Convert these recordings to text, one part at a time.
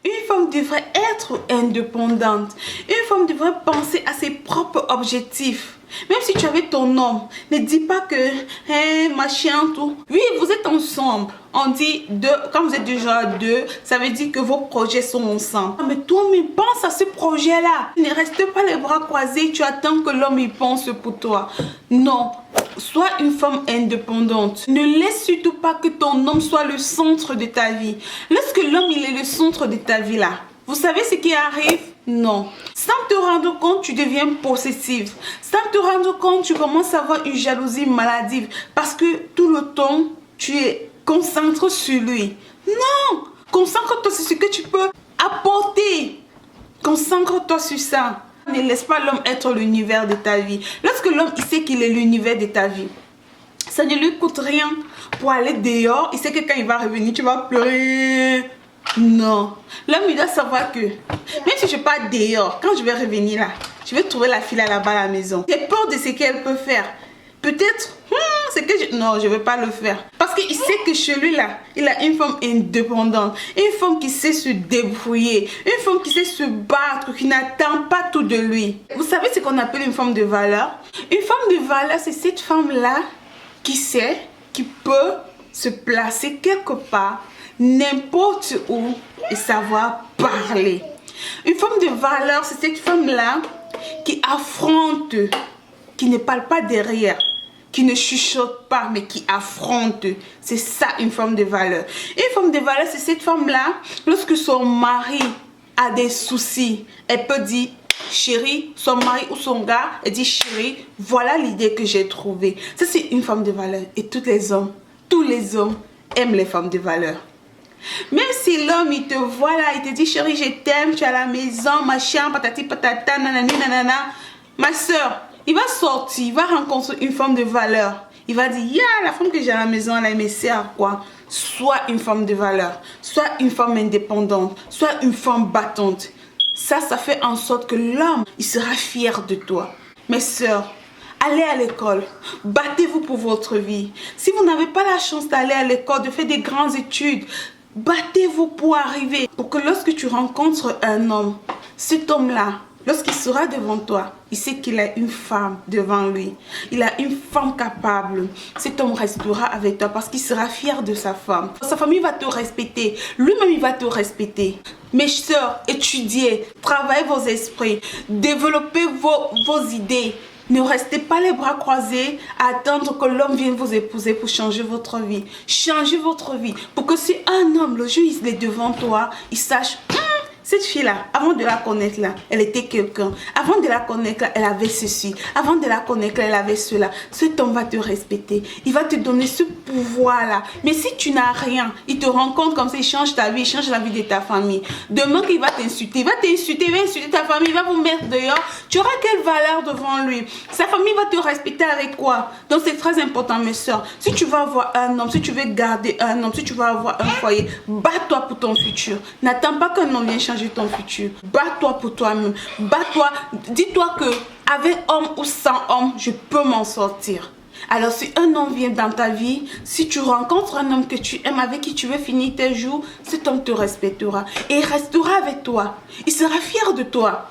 Une femme devrait être indépendante. Une femme devrait penser à ses propres objectifs. Même si tu avais ton homme, ne dis pas que, machin, tout. Oui, vous êtes ensemble. On dit deux, quand vous êtes déjà deux, ça veut dire que vos projets sont ensemble. Mais toi-même, pense à ce projet-là. Ne reste pas les bras croisés, tu attends que l'homme y pense pour toi. Non. Sois une femme indépendante. Ne laisse surtout pas que ton homme soit le centre de ta vie. Lorsque l'homme il est le centre de ta vie là, vous savez ce qui arrive? Non. Sans te rendre compte, tu deviens possessive. Sans te rendre compte, tu commences à avoir une jalousie maladive. Parce que tout le temps, tu es concentré sur lui. Non! Concentre-toi sur ce que tu peux apporter. Concentre-toi sur ça. Ne laisse pas l'homme être l'univers de ta vie. Lorsque l'homme il sait qu'il est l'univers de ta vie, ça ne lui coûte rien pour aller dehors. Il sait que quand il va revenir, tu vas pleurer. Non. L'homme il doit savoir que même si je pars dehors, quand je vais revenir là, je vais trouver la fille là-bas à la maison. J'ai peur de ce qu'elle peut faire. Peut-être, c'est que non, je ne vais pas le faire. Parce qu'il sait que chez lui là, il a une femme indépendante. Une femme qui sait se débrouiller. Une femme qui sait se battre, qui n'attend pas tout de lui. Vous savez ce qu'on appelle une femme de valeur? Une femme de valeur, c'est cette femme-là qui sait, qui peut se placer quelque part, n'importe où et savoir parler. Une femme de valeur, c'est cette femme-là qui affronte, qui ne parle pas derrière, qui ne chuchote pas, mais qui affronte. C'est ça une femme de valeur. Une femme de valeur, c'est cette femme-là, lorsque son mari a des soucis, elle peut dire, chérie, son mari ou son gars, elle dit, chérie, voilà l'idée que j'ai trouvée. Ça, c'est une femme de valeur. Et tous les hommes aiment les femmes de valeur. Même si l'homme, il te voit là, il te dit, chérie, je t'aime, tu es à la maison, machin, patati patata, nanani, nanana. Ma soeur, il va sortir, il va rencontrer une femme de valeur. Il va dire, la femme que j'ai à la maison, elle me sert à quoi? Sois une femme de valeur, sois une femme indépendante, sois une femme battante. Ça fait en sorte que l'homme, il sera fier de toi. Mes soeurs, allez à l'école, battez-vous pour votre vie. Si vous n'avez pas la chance d'aller à l'école, de faire des grandes études, battez-vous pour arriver. Pour que lorsque tu rencontres un homme, cet homme-là, lorsqu'il sera devant toi, il sait qu'il a une femme devant lui. Il a une femme capable. Cet homme restera avec toi parce qu'il sera fier de sa femme. Sa famille va te respecter. Lui-même, il va te respecter. Mes soeurs, étudiez, travaillez vos esprits, développez vos idées. Ne restez pas les bras croisés à attendre que l'homme vienne vous épouser pour changer votre vie. Changez votre vie pour que si un homme, le jour il est devant toi, il sache... Cette fille-là, avant de la connaître là, elle était quelqu'un. Avant de la connaître là, elle avait ceci. Avant de la connaître là, elle avait cela. Cet homme va te respecter. Il va te donner ce pouvoir-là. Mais si tu n'as rien, il te rencontre comme ça, il change ta vie, il change la vie de ta famille. Demain qu'il va t'insulter, il va t'insulter, il va insulter ta famille, il va vous mettre dehors. Tu auras quelle valeur devant lui? Sa famille va te respecter avec quoi? Donc c'est très important, mes soeurs. Si tu vas avoir un homme, si tu veux garder un homme, si tu vas avoir un foyer, bats-toi pour ton futur. N'attends pas qu'un homme vienne changer ton futur. Bats-toi pour toi-même. Bats-toi. Dis-toi que avec homme ou sans homme, je peux m'en sortir. Alors si un homme vient dans ta vie, si tu rencontres un homme que tu aimes, avec qui tu veux finir tes jours, cet homme te respectera et il restera avec toi. Il sera fier de toi.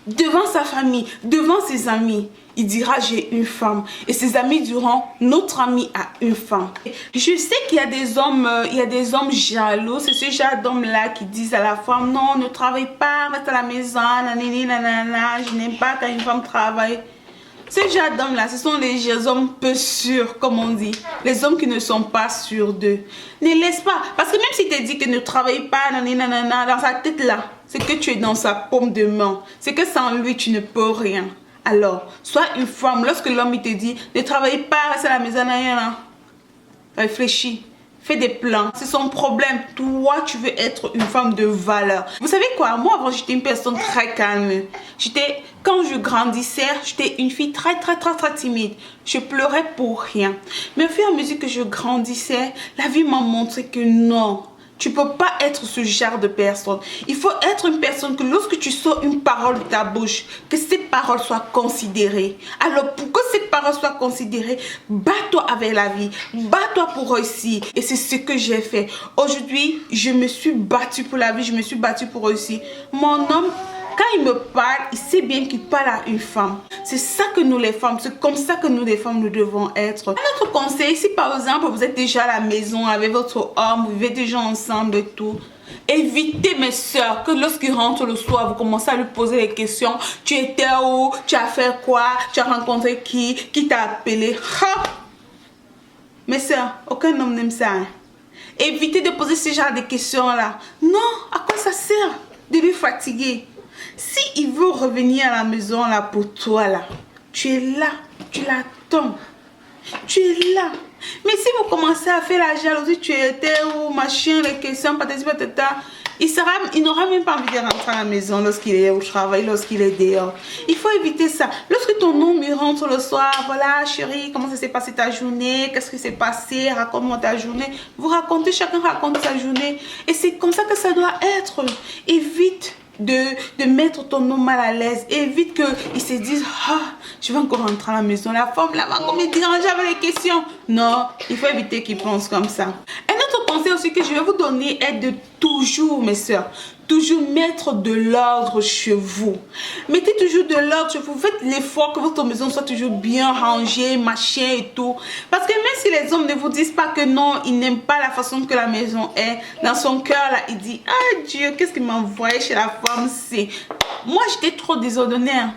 Devant sa famille, devant ses amis, il dira j'ai une femme. Et ses amis diront notre ami a une femme. Je sais qu'il y a des hommes, jaloux. C'est ce genre d'hommes-là qui disent à la femme non, ne travaille pas, reste à la maison, nanani, nanana, je n'aime pas quand une femme travaille. Ce genre d'hommes-là, ce sont les hommes peu sûrs, comme on dit. Les hommes qui ne sont pas sûrs d'eux. Ne laisse pas. Parce que même s'il te dit que ne travaille pas, nanana, dans sa tête là, c'est que tu es dans sa paume de main. C'est que sans lui, tu ne peux rien. Alors, sois une femme. Lorsque l'homme il te dit, ne travaille pas, reste à la maison, nanana, réfléchis. Fais des plans, c'est son problème. Toi, tu veux être une femme de valeur. Vous savez quoi? Moi, avant, j'étais une personne très calme. Quand je grandissais, j'étais une fille très timide. Je pleurais pour rien. Mais au fur et à mesure que je grandissais, la vie m'a montré que non. Tu peux pas être ce genre de personne. Il faut être une personne que lorsque tu sors une parole de ta bouche, que ces paroles soient considérées. Alors pour que ces paroles soient considérées, bats-toi avec la vie. Bats-toi pour réussir. Et c'est ce que j'ai fait. Aujourd'hui, je me suis battue pour la vie. Je me suis battue pour réussir. Mon homme, quand il me parle, il sait bien qu'il parle à une femme. C'est ça que nous les femmes, c'est comme ça que nous les femmes, nous devons être. Un autre conseil, si par exemple vous êtes déjà à la maison avec votre homme, vous vivez déjà ensemble et tout, évitez mes soeurs que lorsqu'il rentre le soir, vous commencez à lui poser des questions. Tu étais où? Tu as fait quoi? Tu as rencontré qui? Qui t'a appelé? Ha! Mes soeurs, aucun homme n'aime ça. Hein? Évitez de poser ce genre de questions-là. Non, à quoi ça sert de lui fatiguer? Si il veut revenir à la maison là pour toi là, tu es là, tu l'attends, tu es là. Mais si vous commencez à faire la jalousie, tu étais où, machin, les questions, patati patata, il n'aura même pas envie de rentrer à la maison lorsqu'il est au travail, lorsqu'il est dehors. Il faut éviter ça. Lorsque ton homme il rentre le soir, voilà chérie, comment ça s'est passé ta journée, qu'est-ce qui s'est passé, raconte-moi ta journée. Vous racontez, chacun raconte sa journée. Et c'est comme ça que ça doit être. Évite de mettre ton homme mal à l'aise. Évite qu'il se dise, ah, je vais encore rentrer à la maison, la femme là va encore me déranger avec les questions. Non, il faut éviter qu'il pense comme ça. Un autre conseil aussi que je vais vous donner est de toujours, mes soeurs, toujours mettre de l'ordre chez vous. Mettez toujours de l'ordre chez vous. Faites l'effort que votre maison soit toujours bien rangée, machin et tout. Parce que même si les hommes ne vous disent pas que non, ils n'aiment pas la façon que la maison est, dans son cœur là, il dit, ah Dieu, qu'est-ce qu'il m'a envoyé chez la femme, c'est... Moi, j'étais trop désordonnée. Hein.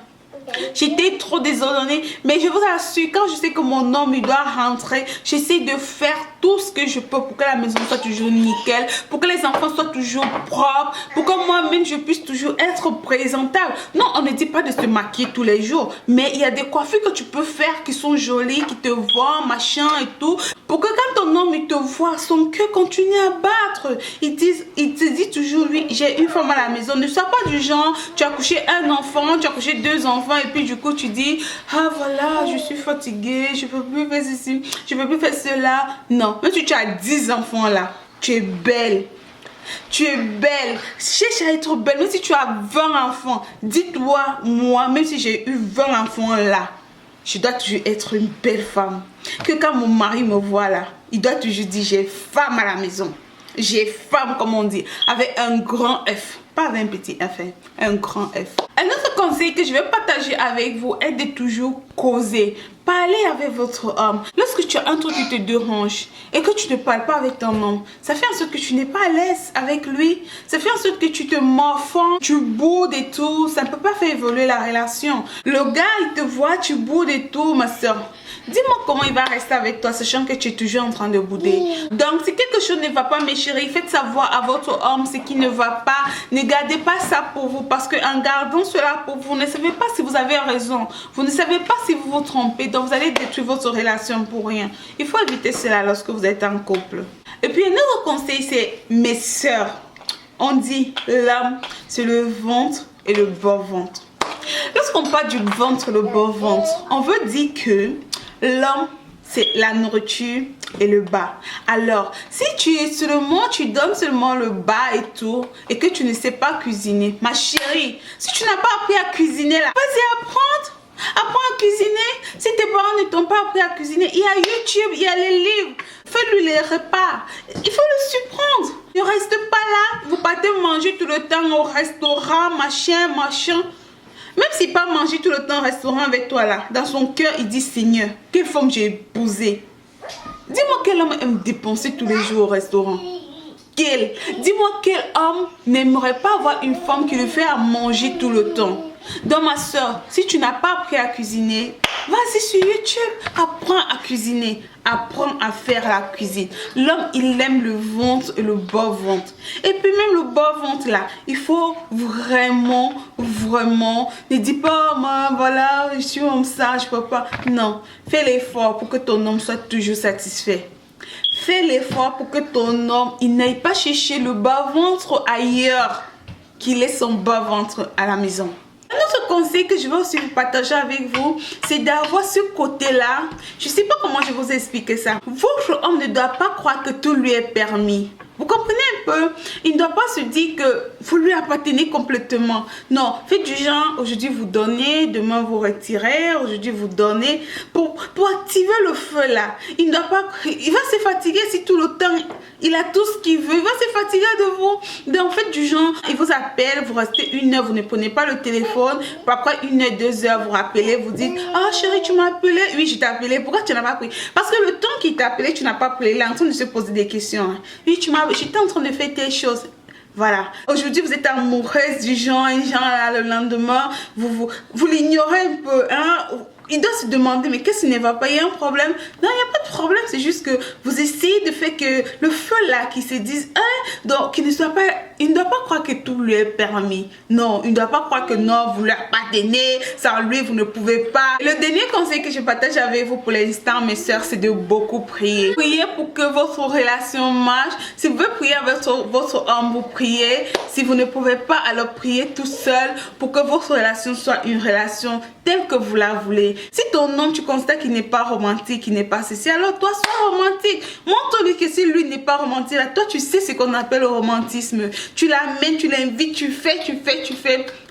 J'étais trop désordonnée, mais je vous assure, quand je sais que mon homme il doit rentrer, j'essaie de faire tout ce que je peux pour que la maison soit toujours nickel, pour que les enfants soient toujours propres, pour que moi-même je puisse toujours être présentable. Non, on ne dit pas de se maquiller tous les jours, mais il y a des coiffures que tu peux faire qui sont jolies, qui te voient, machin et tout, pour que quand ton homme il te voit, son cœur continue à battre. Il te dit toujours, oui, j'ai une femme à la maison. Ne sois pas du genre, tu as couché un enfant, tu as couché deux enfants, et puis du coup tu dis, ah voilà, je suis fatiguée, je peux plus faire ceci, je peux plus faire cela. Non, même si tu as 10 enfants là, tu es belle. Tu es belle. Cherche à être belle. Même si tu as 20 enfants, dis-toi, moi, même si j'ai eu 20 enfants là, je dois toujours être une belle femme. Que quand mon mari me voit là, il doit toujours dire, j'ai femme à la maison. J'ai femme, comme on dit, avec un grand F. Pas avec un petit F, hein, un grand F. Un autre conseil que je vais partager avec vous est de toujours causer. Parlez avec votre homme. Lorsque tu as un truc qui te dérange et que tu ne parles pas avec ton homme, ça fait en sorte que tu n'es pas à l'aise avec lui. Ça fait en sorte que tu te morfonds, tu boudes et tout. Ça ne peut pas faire évoluer la relation. Le gars, il te voit, tu boudes et tout, ma soeur. Dis-moi comment il va rester avec toi, sachant que tu es toujours en train de bouder. Donc, si quelque chose ne va pas, mes chéris, faites savoir à votre homme ce qui ne va pas. Ne gardez pas ça pour vous, parce qu'en gardant cela pour vous, vous ne savez pas si vous avez raison. Vous ne savez pas si vous vous trompez. Donc, vous allez détruire votre relation pour rien. Il faut éviter cela lorsque vous êtes en couple. Et puis, un autre conseil, c'est mes soeurs. On dit l'homme, c'est le ventre et le bas ventre. Lorsqu'on parle du ventre et le bas ventre, on veut dire que l'homme, c'est la nourriture et le bas. Alors, si tu donnes seulement le bas et tout, et que tu ne sais pas cuisiner, ma chérie, si tu n'as pas appris à cuisiner là, vas-y apprendre. Apprends à cuisiner. Si tes parents ne t'ont pas appris à cuisiner, il y a YouTube, il y a les livres. Fais-lui les repas. Il faut le surprendre. Ne reste pas là. Vous partez manger tout le temps au restaurant, machin. Même s'il pas manger tout le temps au restaurant avec toi là, dans son cœur, il dit, Seigneur, quelle femme j'ai épousée. Dis-moi quel homme aime dépenser tous les jours au restaurant. Dis-moi quel homme n'aimerait pas avoir une femme qui lui fait à manger tout le temps. Donc ma soeur, si tu n'as pas appris à cuisiner, vas-y sur YouTube, apprends à cuisiner, apprends à faire la cuisine. L'homme, il aime le ventre et le bas ventre. Et puis même le bas ventre là, il faut vraiment, ne dis pas, moi, voilà, je suis comme ça, je peux pas. Non, fais l'effort pour que ton homme soit toujours satisfait. Fais l'effort pour que ton homme, il n'aille pas chercher le bas ventre ailleurs, qu'il ait son bas ventre à la maison. Un autre conseil que je veux aussi vous partager avec vous, c'est d'avoir ce côté-là. Je ne sais pas comment je vous expliquer ça. Votre homme ne doit pas croire que tout lui est permis. Vous comprenez un peu? Il ne doit pas se dire que vous lui appartenez complètement. Non, faites du genre, aujourd'hui vous donnez, demain vous retirez, aujourd'hui vous donnez pour activer le feu là. Il ne doit pas, il va se fatiguer si tout le temps il a tout ce qu'il veut, il va se fatiguer de vous. Donc faites du genre, il vous appelle, vous restez 1 heure, vous ne prenez pas le téléphone, après 1 heure, 2 heures, vous rappelez, vous dites, ah chérie, tu m'as appelé? Oui, je t'ai appelé, pourquoi tu n'as pas pris? Parce que le temps qu'il t'a appelé, tu n'as pas pris, il est en train de se poser des questions. Oui, j'étais en train de faire telle chose. Voilà. Aujourd'hui, vous êtes amoureuse du genre, là, le lendemain, vous l'ignorez un peu, hein. Il doit se demander, mais qu'est-ce qui ne va pas? Il y a un problème? Non, il n'y a pas de problème. C'est juste que vous essayez de faire que le feu là, qui se dise, hein, donc, il ne doit pas croire que tout lui est permis. Non, il ne doit pas croire que non, vous lui appartenez, sans lui, vous ne pouvez pas. Le dernier conseil que je partage avec vous pour l'instant, mes soeurs, c'est de beaucoup prier. Priez pour que votre relation marche. Si vous voulez prier avec votre homme, vous priez. Si vous ne pouvez pas, alors priez tout seul pour que votre relation soit une relation telle que vous la voulez. Si ton homme, tu constates qu'il n'est pas romantique, qu'il n'est pas ceci, alors toi, sois romantique. Montre-lui que si lui n'est pas romantique, là, toi, tu sais ce qu'on appelle le romantisme. Tu l'amènes, tu l'invites, tu fais.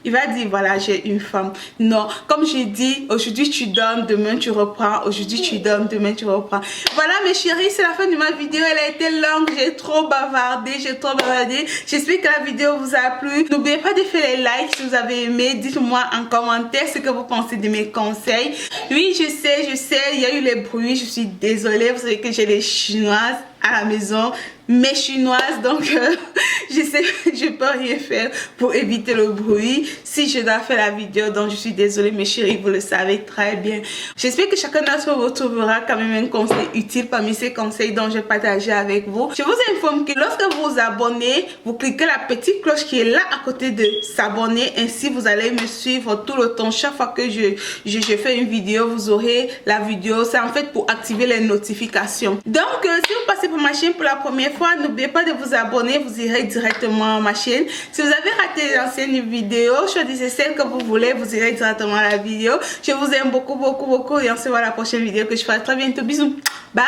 Il va dire, voilà, j'ai une femme. Non, comme j'ai dit, aujourd'hui tu donnes, demain tu reprends. Aujourd'hui tu donnes, demain tu reprends. Voilà mes chéris, c'est la fin de ma vidéo. Elle a été longue, j'ai trop bavardé, J'espère que la vidéo vous a plu. N'oubliez pas de faire les likes si vous avez aimé. Dites-moi en commentaire ce que vous pensez de mes conseils. Oui, je sais, il y a eu les bruits. Je suis désolée, vous savez que j'ai les chinoises à la maison, mes chinoises, donc je sais, je peux rien faire pour éviter le bruit si je dois faire la vidéo, donc je suis désolée mes chéris, vous le savez très bien. J'espère que chacun d'entre vous trouvera quand même un conseil utile parmi ces conseils dont je partageais avec vous. Je vous informe que lorsque vous vous abonnez, vous cliquez la petite cloche qui est là à côté de s'abonner, ainsi vous allez me suivre tout le temps. Chaque fois que je fais une vidéo, vous aurez la vidéo. C'est en fait pour activer les notifications. Donc si vous passez pour ma chaîne pour la première fois, n'oubliez pas de vous abonner, vous irez directement à ma chaîne. Si vous avez raté les anciennes vidéos, choisissez celle que vous voulez, vous irez directement à la vidéo. Je vous aime beaucoup et on se voit à la prochaine vidéo que je ferai très bientôt. Bisous, bye.